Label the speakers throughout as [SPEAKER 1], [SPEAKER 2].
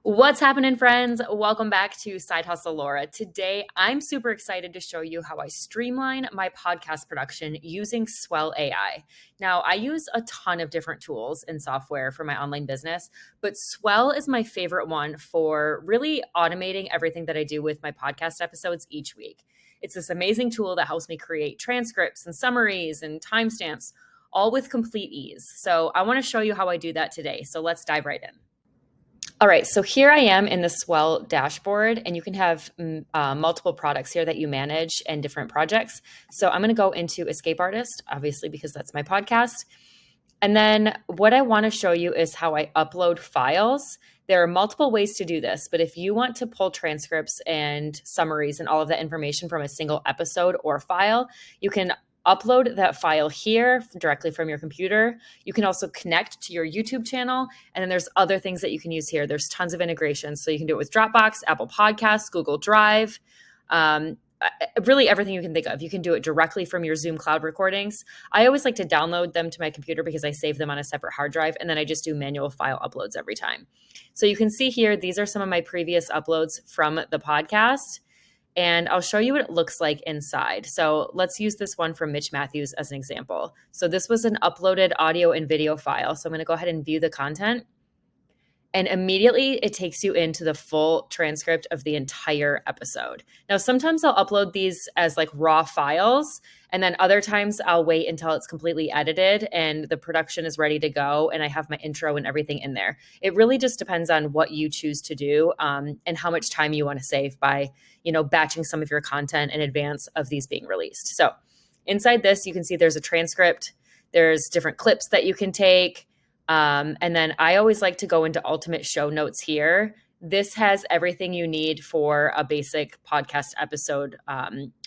[SPEAKER 1] What's happening, friends? Welcome back to Side Hustle Laura. Today, I'm super excited to show you how I streamline my podcast production using Swell AI. Now, I use a ton of different tools and software for my online business, but Swell is my favorite one for really automating everything that I do with my podcast episodes each week. It's this amazing tool that helps me create transcripts and summaries and timestamps, all with complete ease. So I want to show you how I do that today. So let's dive right in. All right, so here I am in the Swell dashboard, and you can have multiple products here that you manage and different projects. So I'm going to go into Escape Artist, obviously, because that's my podcast. And then what I want to show you is how I upload files. There are multiple ways to do this, but if you want to pull transcripts and summaries and all of that information from a single episode or file, you can upload that file here directly from your computer. You can also connect to your YouTube channel. And then there's other things that you can use here. There's tons of integrations. So you can do it with Dropbox, Apple Podcasts, Google Drive, really everything you can think of. You can do it directly from your Zoom cloud recordings. I always like to download them to my computer because I save them on a separate hard drive. And then I just do manual file uploads every time. So you can see here, these are some of my previous uploads from the podcast. And I'll show you what it looks like inside. So let's use this one from Mitch Matthews as an example. So this was an uploaded audio and video file. So I'm going to go ahead and view the content. And immediately it takes you into the full transcript of the entire episode. Now, sometimes I'll upload these as like raw files, and then other times I'll wait until it's completely edited and the production is ready to go and I have my intro and everything in there. It really just depends on what you choose to do and how much time you want to save by, batching some of your content in advance of these being released. So inside this, you can see there's a transcript, there's different clips that you can take. And then I always like to go into Ultimate Show Notes here. This has everything you need for a basic podcast episode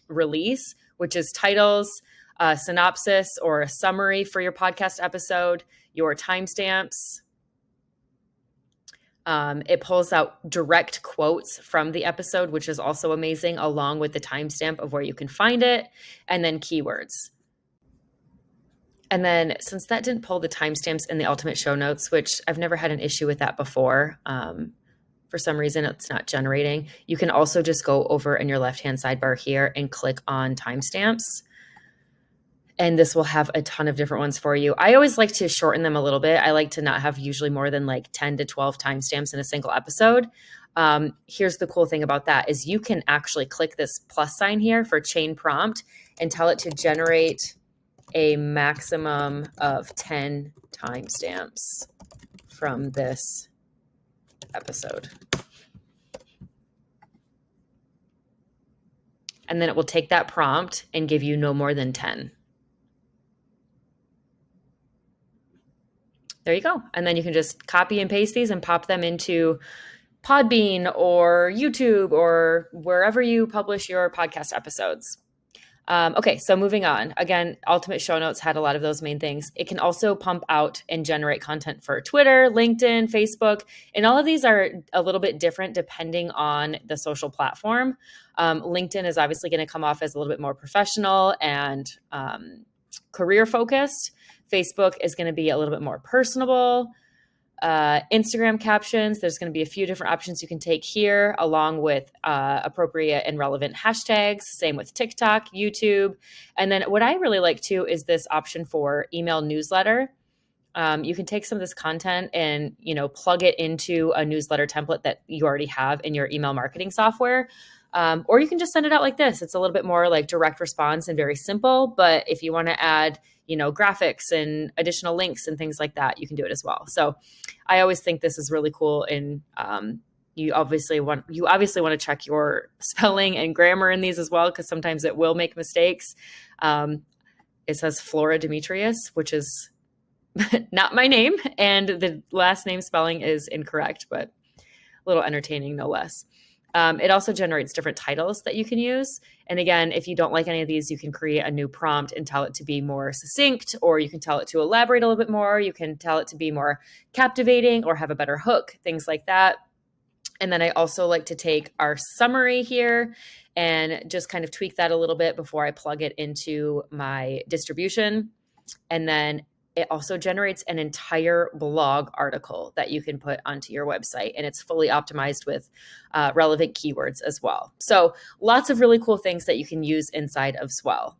[SPEAKER 1] release, which is titles, a synopsis or a summary for your podcast episode, your timestamps. It pulls out direct quotes from the episode, which is also amazing, along with the timestamp of where you can find it, and then keywords. And then since that didn't pull the timestamps in the Ultimate Show Notes, which I've never had an issue with that before, for some reason it's not generating, you can also just go over in your left-hand sidebar here and click on timestamps. And this will have a ton of different ones for you. I always like to shorten them a little bit. I like to not have usually more than like 10 to 12 timestamps in a single episode. Here's the cool thing about that is you can actually click this plus sign here for chain prompt and tell it to generate a maximum of 10 timestamps from this episode. And then it will take that prompt and give you no more than 10. There you go. And then you can just copy and paste these and pop them into Podbean or YouTube or wherever you publish your podcast episodes. Okay, so moving on. Again, Ultimate Show Notes had a lot of those main things. It can also pump out and generate content for Twitter, LinkedIn, Facebook, and all of these are a little bit different depending on the social platform. LinkedIn is obviously going to come off as a little bit more professional and career focused. Facebook is going to be a little bit more personable. Instagram captions, there's going to be a few different options you can take here along with appropriate and relevant hashtags. Same with TikTok, YouTube. And then what I really like too is this option for email newsletter. You can take some of this content and, plug it into a newsletter template that you already have in your email marketing software. Or you can just send it out like this. It's a little bit more like direct response and very simple. But if you want to add, graphics and additional links and things like that, you can do it as well. So I always think this is really cool. And you obviously want to check your spelling and grammar in these as well, because sometimes it will make mistakes. It says Flora Demetrius, which is not my name. And the last name spelling is incorrect, but a little entertaining no less. It also generates different titles that you can use. And again, if you don't like any of these, you can create a new prompt and tell it to be more succinct, or you can tell it to elaborate a little bit more. You can tell it to be more captivating or have a better hook, things like that. And then I also like to take our summary here and just kind of tweak that a little bit before I plug it into my distribution. And then it also generates an entire blog article that you can put onto your website, and it's fully optimized with relevant keywords as well. So lots of really cool things that you can use inside of Swell.